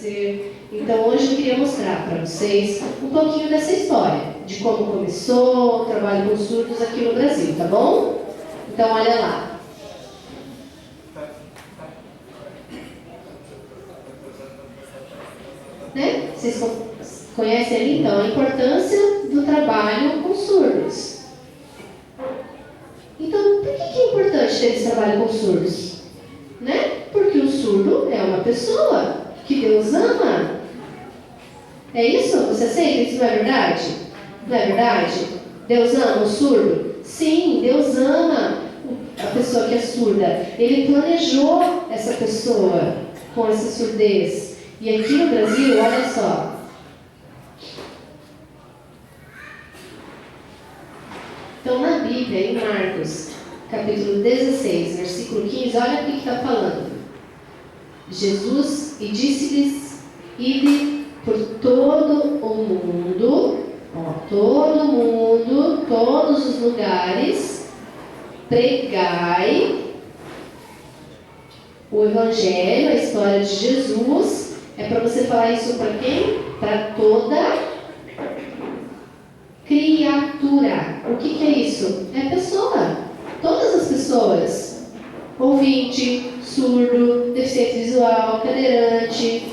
câncer. Então hoje eu queria mostrar para vocês um pouquinho dessa história, de como começou o trabalho com surdos aqui no Brasil, tá bom? Então olha lá. Né? Vocês conhecem ali então a importância do trabalho com surdos. Então, por que é importante ter esse trabalho com surdos? Né? Porque o surdo é uma pessoa que Deus ama. É isso? Você aceita? Isso não é verdade? Não é verdade? Deus ama o surdo? Sim, Deus ama a pessoa que é surda. Ele planejou essa pessoa com essa surdez. E aqui no Brasil, olha só. Então, na Bíblia, em Marcos, capítulo 16, versículo 15, olha o que está falando. Jesus, e disse-lhes, ide por todo o mundo, todos os lugares, pregai o Evangelho, a história de Jesus. É para você falar isso para quem? Para toda criatura. O que é isso? É pessoa. Todas as pessoas. Ouvinte, surdo, deficiente visual, cadeirante.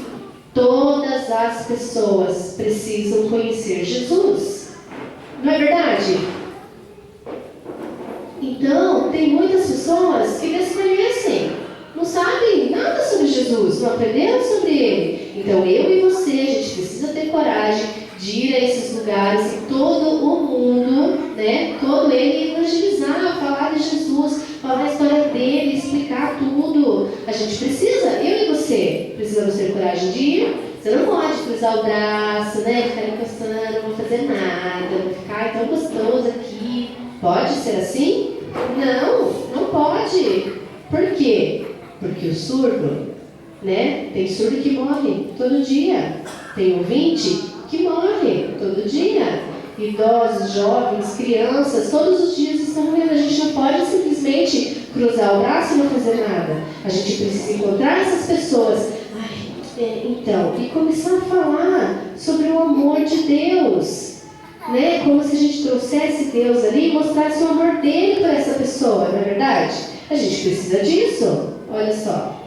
Todas as pessoas precisam conhecer Jesus. Não é verdade? Então, tem muitas pessoas que desconhecem. Não sabem nada sobre Jesus, não aprenderam sobre Ele. Então, eu e você, a gente precisa ter coragem de ir a esses lugares em todo o mundo, né? Todo ele evangelizar, falar de Jesus, falar a história dele, explicar tudo. A gente precisa, eu e você, precisamos ter coragem de ir. Você não pode cruzar o braço, né? Ficar encostando, não vou fazer nada, vou ficar tão gostoso aqui. Pode ser assim? Não, não pode. Por quê? Porque o surdo, né? Tem surdo que morre todo dia. Tem ouvinte que morre todo dia. Idosos, jovens, crianças, todos os dias estão morrendo. A gente não pode simplesmente cruzar o braço e não fazer nada. A gente precisa encontrar essas pessoas. Então, e começar a falar sobre o amor de Deus. Né? Como se a gente trouxesse Deus ali e mostrasse o amor dele para essa pessoa, não é verdade? A gente precisa disso. Olha só.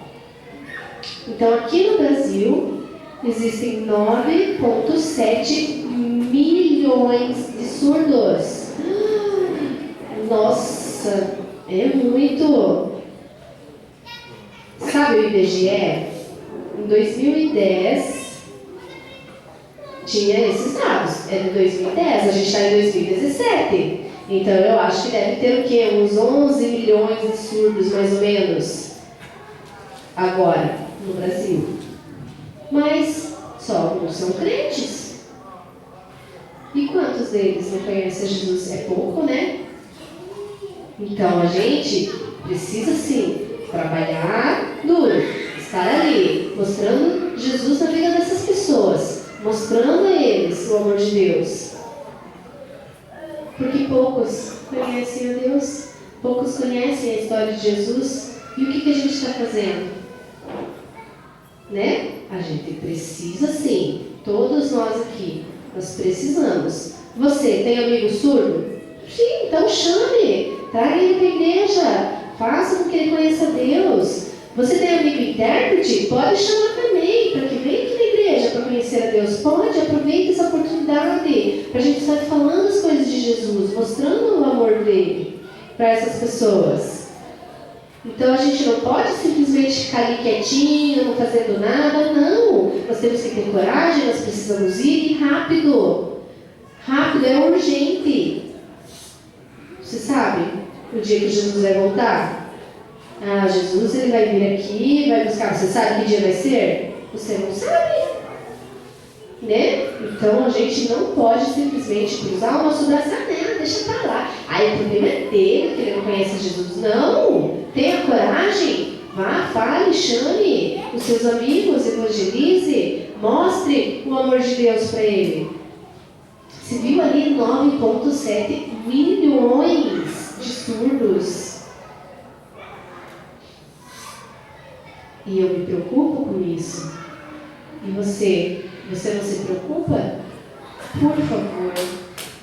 Então, aqui no Brasil, existem 9,7 milhões de surdos. Nossa, é muito. Sabe o IBGE? Em 2010, tinha esses dados. É de 2010, a gente está em 2017. Então, eu acho que deve ter o quê? Uns 11 milhões de surdos, mais ou menos. Agora, no Brasil. Mas só alguns são crentes. E quantos deles não conhecem Jesus? É pouco, né? Então a gente precisa sim trabalhar duro, estar ali, mostrando Jesus na vida dessas pessoas, mostrando a eles o amor de Deus. Porque poucos conhecem a Deus, poucos conhecem a história de Jesus. E o que a gente está fazendo? Né? A gente precisa sim, todos nós aqui, nós precisamos. Você tem amigo surdo? Sim, então chame, traga ele para a igreja, faça com que ele conheça Deus. Você tem amigo intérprete? Pode chamar também, para que venha aqui na igreja para conhecer a Deus. Pode, aproveite essa oportunidade para a gente estar falando as coisas de Jesus, mostrando o amor dele para essas pessoas. Então a gente não pode simplesmente ficar ali quietinho, não fazendo nada, não. Nós temos que ter coragem, nós precisamos ir rápido. Rápido, é urgente. Você sabe o dia que Jesus vai voltar? Jesus ele vai vir aqui, vai buscar. Você sabe que dia vai ser? Você não sabe. Né? Então a gente não pode simplesmente cruzar o nosso braço, deixa pra lá. Aí o problema é dele, que ele não conhece Jesus. Não! Tenha coragem, vá, fale, chame os seus amigos, evangelize, mostre o amor de Deus para ele. Se viu ali 9,7 milhões de surdos. E eu me preocupo com isso. E você não se preocupa? Por favor,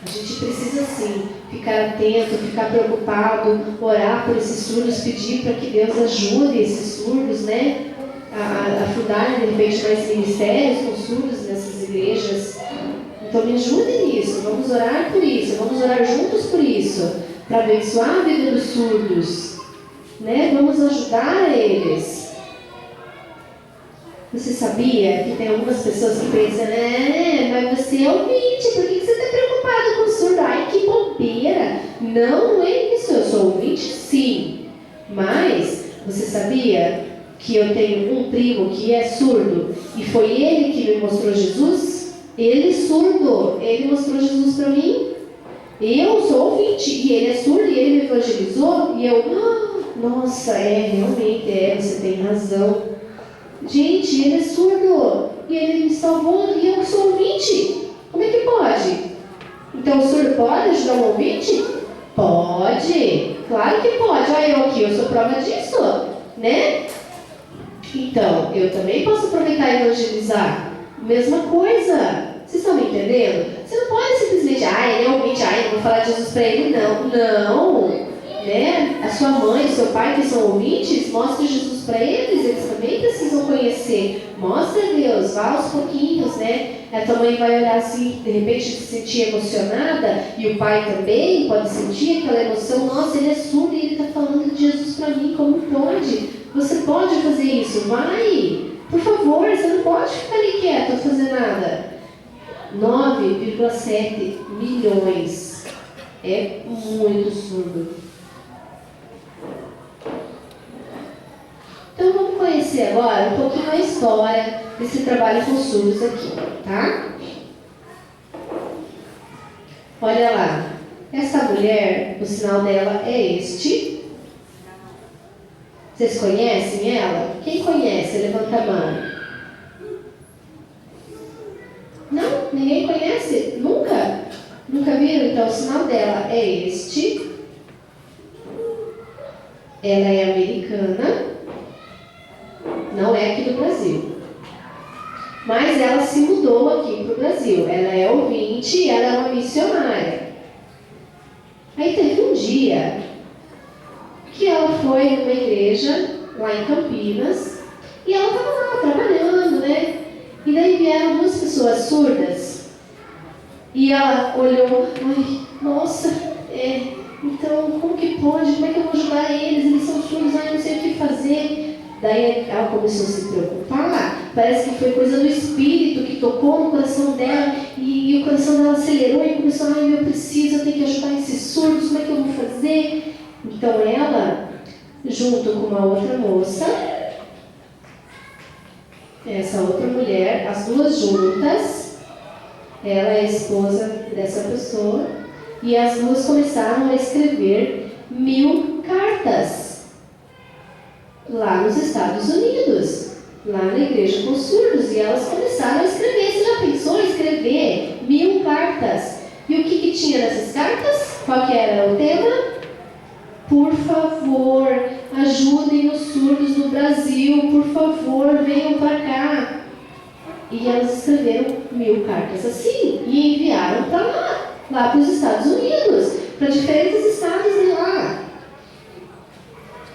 a gente precisa sim ficar atento, ficar preocupado, orar por esses surdos, pedir para que Deus ajude esses surdos, né? A fundar de repente mais ministérios com surdos nessas igrejas. Então me ajude nisso, vamos orar por isso, vamos orar juntos por isso, para abençoar a vida dos surdos, né? Vamos ajudar eles. Você sabia que tem algumas pessoas que pensam, mas você é ouvinte, por que você está preocupado com o surdo? Ai, que bobeira! Não é isso, eu sou ouvinte sim, mas você sabia que eu tenho um primo que é surdo e foi ele que me mostrou Jesus? Ele surdo, ele mostrou Jesus para mim. Eu sou ouvinte e ele é surdo e ele me evangelizou e eu, nossa, realmente você tem razão. Gente, ele é surdo e ele me salvou e eu sou ouvinte. Como é que pode? Então o surdo pode ajudar um ouvinte? Pode, claro que pode. Olha eu aqui, eu sou prova disso, né? Então, eu também posso aproveitar e evangelizar. Mesma coisa. Vocês estão me entendendo? Você não pode simplesmente, ele é ouvinte, eu não vou falar de Jesus para ele, não. Né? A sua mãe, o seu pai que são ouvintes, mostre Jesus para eles também precisam conhecer. Mostra Deus, vá aos pouquinhos, né? A tua mãe vai olhar assim, de repente se sentir emocionada, e o pai também pode sentir aquela emoção, nossa, ele é surdo e ele está falando de Jesus para mim, como pode? Você pode fazer isso, vai! Por favor, você não pode ficar ali quieto, não fazer nada. 9,7 milhões. É muito surdo. Então vamos conhecer agora um pouquinho a história desse trabalho com surdos aqui, tá? Olha lá. Essa mulher, o sinal dela é este. Vocês conhecem ela? Quem conhece? Levanta a mão. Não? Ninguém conhece? Nunca? Nunca viram? Então o sinal dela é este. Ela é americana. Não é aqui do Brasil. Mas ela se mudou aqui para o Brasil. Ela é ouvinte e ela é uma missionária. Aí teve um dia que ela foi numa igreja lá em Campinas e ela estava lá trabalhando, né? E daí vieram duas pessoas surdas e ela olhou, nossa, então como que pode? Como é que eu vou ajudar eles? Eles são surdos, eu não sei o que fazer. Daí ela começou a se preocupar, parece que foi coisa do Espírito que tocou no coração dela e o coração dela acelerou e começou, eu preciso, eu tenho que ajudar esses surdos, como é que eu vou fazer? Então ela, junto com uma outra moça, essa outra mulher, as duas juntas, ela é a esposa dessa pessoa, e as duas começaram a escrever 1000 cartas lá nos Estados Unidos, lá na igreja com surdos, e elas começaram a escrever. Você já pensou em escrever 1000 cartas? E o que tinha nessas cartas? Qual que era o tema? Por favor, ajudem os surdos no Brasil, por favor, venham para cá. E elas escreveram 1000 cartas assim, e enviaram para lá para os Estados Unidos, para diferentes estados de lá.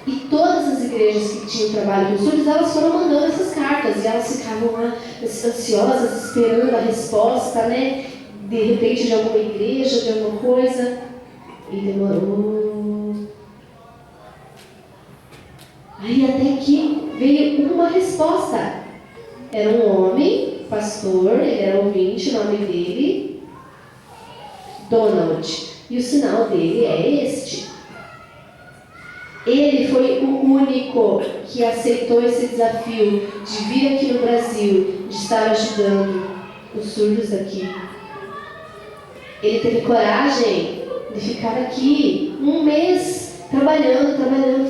E todas as igrejas que tinham trabalho com surdos, elas foram mandando essas cartas, e elas ficavam lá ansiosas, esperando a resposta, né? De repente de alguma igreja, de alguma coisa. E demorou. Aí até que veio uma resposta. Era um homem, pastor, ele era ouvinte, o nome dele, Donald. E o sinal dele é este. Ele foi o único que aceitou esse desafio de vir aqui no Brasil, de estar ajudando os surdos aqui. Ele teve coragem de ficar aqui um mês trabalhando,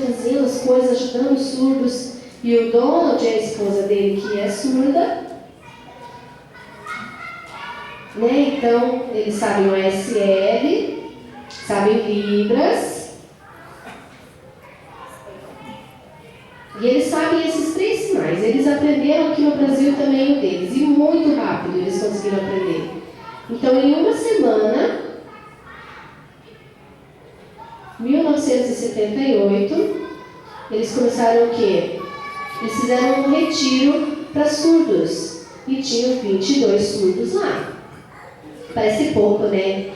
fazendo as coisas, ajudando os surdos. E o Donald, a esposa dele, que é surda, né? Então eles sabem o ASL, sabem Libras. E eles sabem esses 3 sinais. Eles aprenderam aqui no Brasil também o deles. rápido eles conseguiram aprender. Então, em uma semana, 1978, eles começaram o quê? Eles fizeram um retiro para surdos e tinham 22 surdos lá. Parece pouco, né?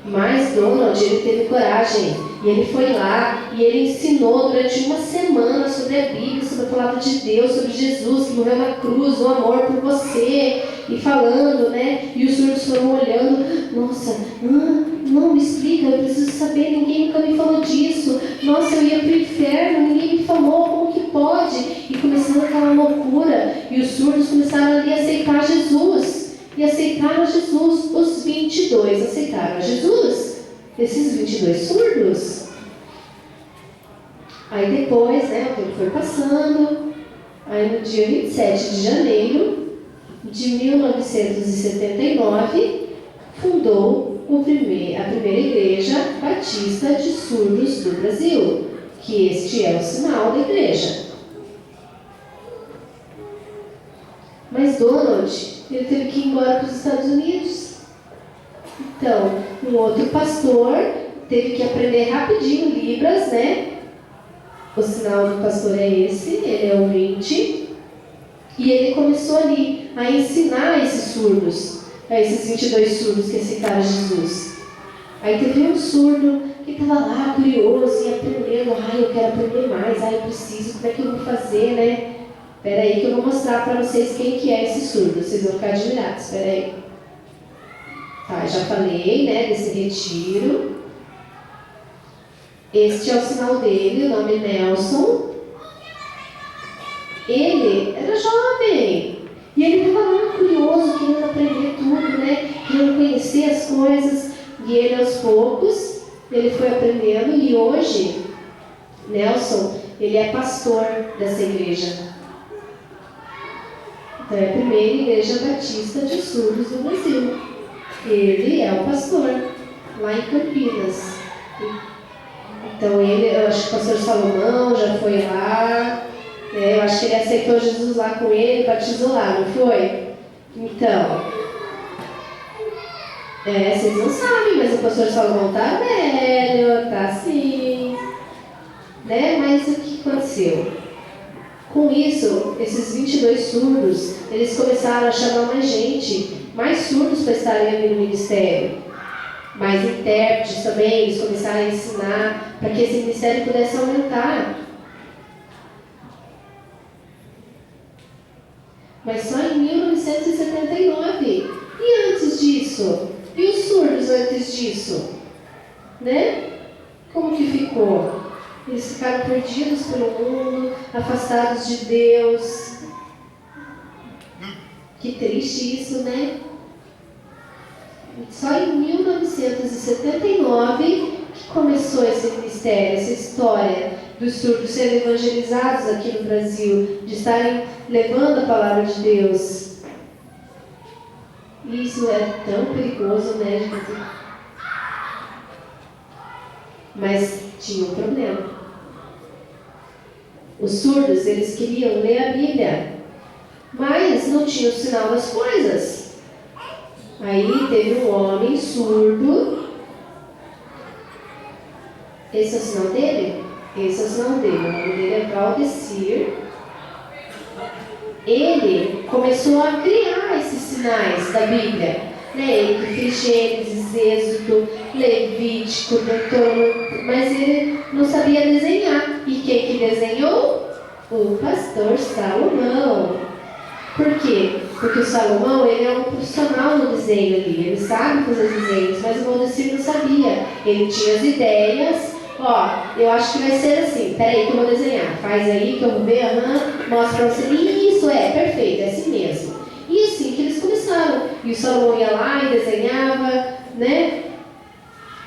Mas Donald, ele teve coragem e ele foi lá e ele ensinou durante uma semana sobre a Bíblia, sobre a palavra de Deus, sobre Jesus que morreu na cruz, o amor por você, e falando, né? E os surdos foram olhando, nossa, não me explica, eu preciso saber, ninguém nunca me falou disso, nossa, eu ia para o inferno, ninguém me falou, como que pode? E começando aquela loucura, e os surdos começaram ali a aceitar Jesus. E aceitaram Jesus, os 22 aceitaram a Jesus, esses 22 surdos. Aí depois, né, o tempo foi passando, aí no dia 27 de janeiro de 1979, fundou a primeira igreja batista de surdos do Brasil, que este é o sinal da igreja. Mas Donald, ele teve que ir embora para os Estados Unidos. Então, um outro pastor teve que aprender rapidinho Libras, né? O sinal do pastor é esse, ele é o 20. E ele começou ali a ensinar esses surdos, a esses 22 surdos que aceitaram Jesus. Aí teve um surdo que estava lá, curioso, e aprendendo. Ai, eu quero aprender mais, ai, eu preciso, como é que eu vou fazer, né? Espera aí que eu vou mostrar para vocês quem que é esse surdo. Vocês vão ficar admirados. Espera aí. Tá, já falei, né, desse retiro. Este é o sinal dele, o nome é Nelson. Ele era jovem. E ele estava lá curioso, querendo aprender tudo, né? Querendo conhecer as coisas. E ele, aos poucos, ele foi aprendendo. E hoje, Nelson, ele é pastor dessa igreja. Então, é a primeira igreja batista de surdos do Brasil. Ele é o pastor, lá em Campinas. Então, eu acho que o pastor Salomão já foi lá, né? Eu acho que ele aceitou Jesus lá com ele, batizou lá, não foi? Então, vocês não sabem, mas o pastor Salomão tá velho, tá assim, né? Mas o que aconteceu? Com isso, esses 22 surdos, eles começaram a chamar mais surdos para estarem ali no ministério. Mais intérpretes também, eles começaram a ensinar para que esse ministério pudesse aumentar. Mas só em 1979. E antes disso? E os surdos antes disso? Né? Como que ficou? Eles ficaram perdidos pelo mundo, afastados de Deus. Que triste isso, né? Só em 1979 que começou esse ministério, essa história dos surdos serem evangelizados aqui no Brasil, de estarem levando a palavra de Deus. E isso é tão perigoso, né, gente? Mas tinha um problema. Os surdos, eles queriam ler a Bíblia, mas não tinha o sinal das coisas. Aí teve um homem surdo. Esse é o sinal dele? Esse é o sinal dele. O nome dele é Valdecir. Ele começou a criar esses sinais da Bíblia, né? Ele fez Gênesis, Êxodo, Levítico, Deuteronômio, mas ele não sabia desenhar. E quem que desenhou? O pastor Salomão. Por quê? Porque o Salomão, ele é um profissional no desenho ali, ele sabe fazer os desenhos, mas o Valdecir não sabia. Ele tinha as ideias, eu acho que vai ser assim, peraí que eu vou desenhar, faz aí que eu vou ver, mostra pra você, isso perfeito, é assim mesmo. E assim que eles começaram, e o Salomão ia lá e desenhava, né?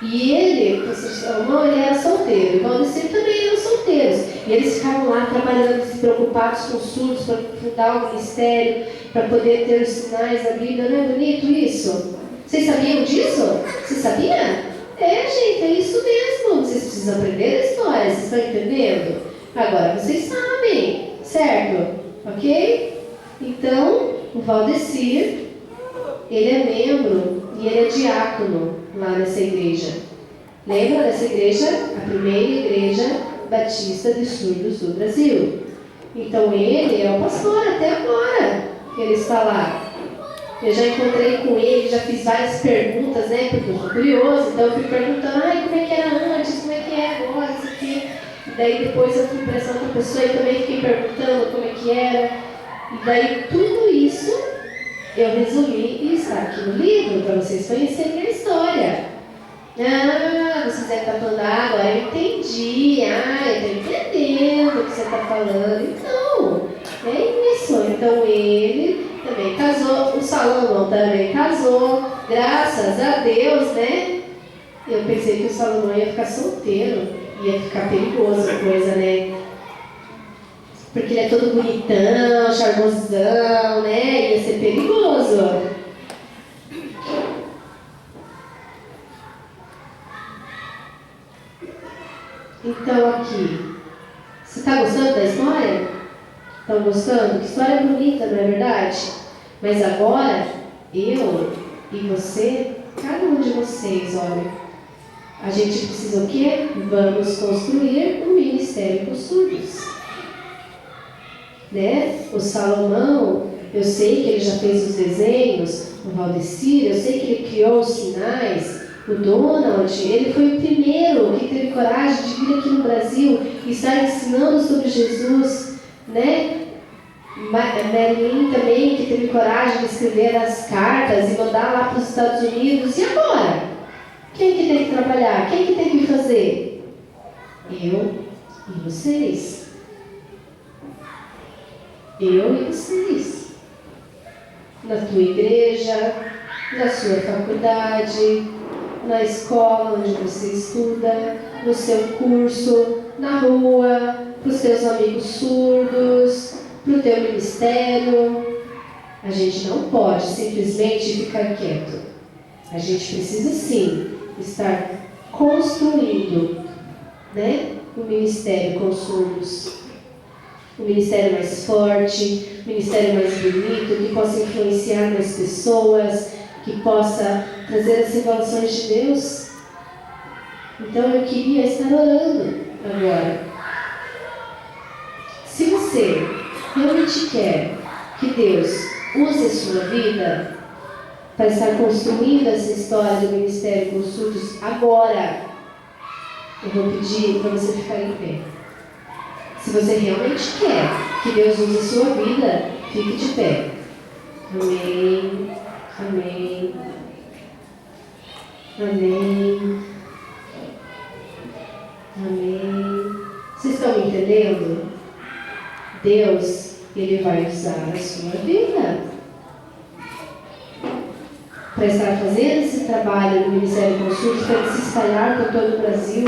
E ele, o pastor Salomão, ele era solteiro, e o Valdecir também eram solteiros. E eles ficavam lá trabalhando, se preocupados com os surdos, para fundar o ministério, para poder ter os sinais da Bíblia. Não é bonito isso? Vocês sabiam disso? Você sabia? Gente, é isso mesmo. Vocês precisam aprender a história, vocês estão entendendo? Agora vocês sabem, certo? Ok? Então, o Valdecir, ele é membro e ele é diácono lá nessa igreja. Lembra dessa igreja? A primeira igreja batista de surdos do Brasil. Então ele é o pastor até agora que ele está lá. Eu já encontrei com ele, já fiz várias perguntas, né? Porque eu sou curioso, então eu fui perguntando, como é que era antes, como é que é agora, isso aqui. E daí depois eu fui prestando com a pessoa e também fiquei perguntando como é que era. E daí tudo isso eu resumi e está aqui no livro, para vocês conhecerem a história. Vocês devem estar falando, agora eu entendi, eu estou entendendo o que você está falando. Então, é isso. Então ele também casou, o Salomão também casou, graças a Deus, né? Eu pensei que o Salomão ia ficar solteiro, ia ficar perigoso a coisa, né? Porque ele é todo bonitão, charmosão, né? Ia ser perigoso. Então aqui, você está gostando da história? Estão gostando? Que história bonita, não é verdade? Mas agora, eu e você, cada um de vocês, olha, a gente precisa o quê? Vamos construir um ministério com surdos. Né? O Salomão, eu sei que ele já fez os desenhos, o Valdecir, eu sei que ele criou os sinais. O Donald, ele foi o primeiro que teve coragem de vir aqui no Brasil e estar ensinando sobre Jesus, né? Marilyn também, que teve coragem de escrever as cartas e mandar lá para os Estados Unidos. E agora? Quem que tem que trabalhar? Quem que tem que fazer? Eu e vocês. Eu e vocês. Na tua igreja, na sua faculdade, na escola onde você estuda, no seu curso, na rua, para os teus amigos surdos, para o teu ministério. A gente não pode simplesmente ficar quieto. A gente precisa sim estar construindo, né, um ministério com surdos. Um ministério mais forte, um ministério mais bonito, que possa influenciar mais pessoas, que possa trazer as revelações de Deus. Então eu queria estar orando agora. Se você realmente quer que Deus use a sua vida para estar construindo essa história do ministério com surdos agora, eu vou pedir para você ficar em pé. Se você realmente quer que Deus use a sua vida, fique de pé. Amém. Amém. Amém. Amém. Vocês estão me entendendo? Deus, Ele vai usar a sua vida para estar fazendo esse trabalho no Ministério com Surdos, para se espalhar por todo o Brasil,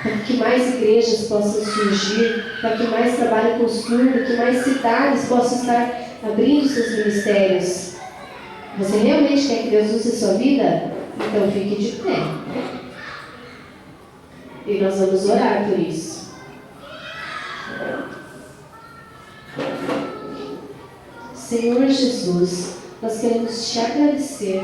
para que mais igrejas possam surgir, para que mais trabalho com surdo, que mais cidades possam estar abrindo seus ministérios. Você realmente quer que Deus use a sua vida? Então fique de pé. E nós vamos orar por isso. Senhor Jesus, nós queremos te agradecer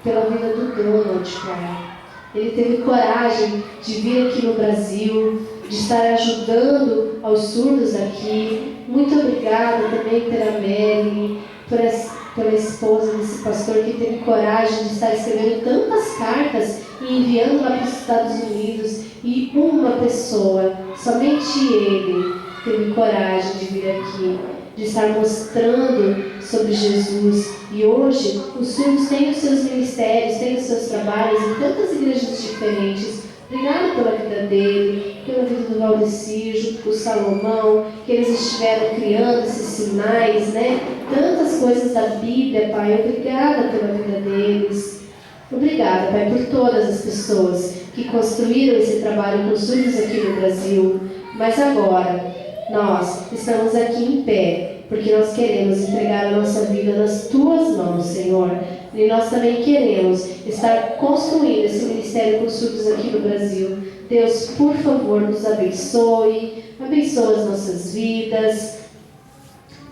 pela vida do Donald, Pai. Ele teve coragem de vir aqui no Brasil, de estar ajudando aos surdos aqui. Muito obrigada também pela Mary, pela esposa desse pastor que teve coragem de estar escrevendo tantas cartas e enviando lá para os Estados Unidos. E uma pessoa, somente ele, teve coragem de vir aqui, de estar mostrando sobre Jesus. E hoje os surdos têm os seus ministérios, têm os seus trabalhos em tantas igrejas diferentes. Obrigada pela vida dele, pela vida do Valdecir, junto com o Salomão, que eles estiveram criando esses sinais, né? Tantas coisas da Bíblia, Pai. Obrigada pela vida deles. Obrigada, Pai, por todas as pessoas que construíram esse trabalho com surdos aqui no Brasil. Mas agora, nós estamos aqui em pé, porque nós queremos entregar a nossa vida nas Tuas mãos, Senhor. E nós também queremos estar construindo esse ministério com surdos aqui no Brasil. Deus, por favor, nos abençoe, abençoe as nossas vidas,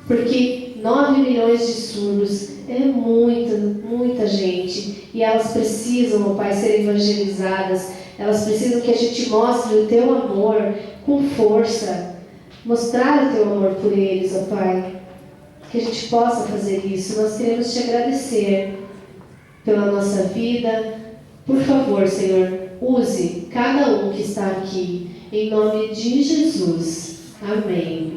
porque 9 milhões de surdos é muita, muita gente. E elas precisam, ó Pai, ser evangelizadas. Elas precisam que a gente mostre o Teu amor com força. Mostrar o Teu amor por eles, ó Pai. Que a gente possa fazer isso. Nós queremos Te agradecer pela nossa vida. Por favor, Senhor, use cada um que está aqui. Em nome de Jesus. Amém.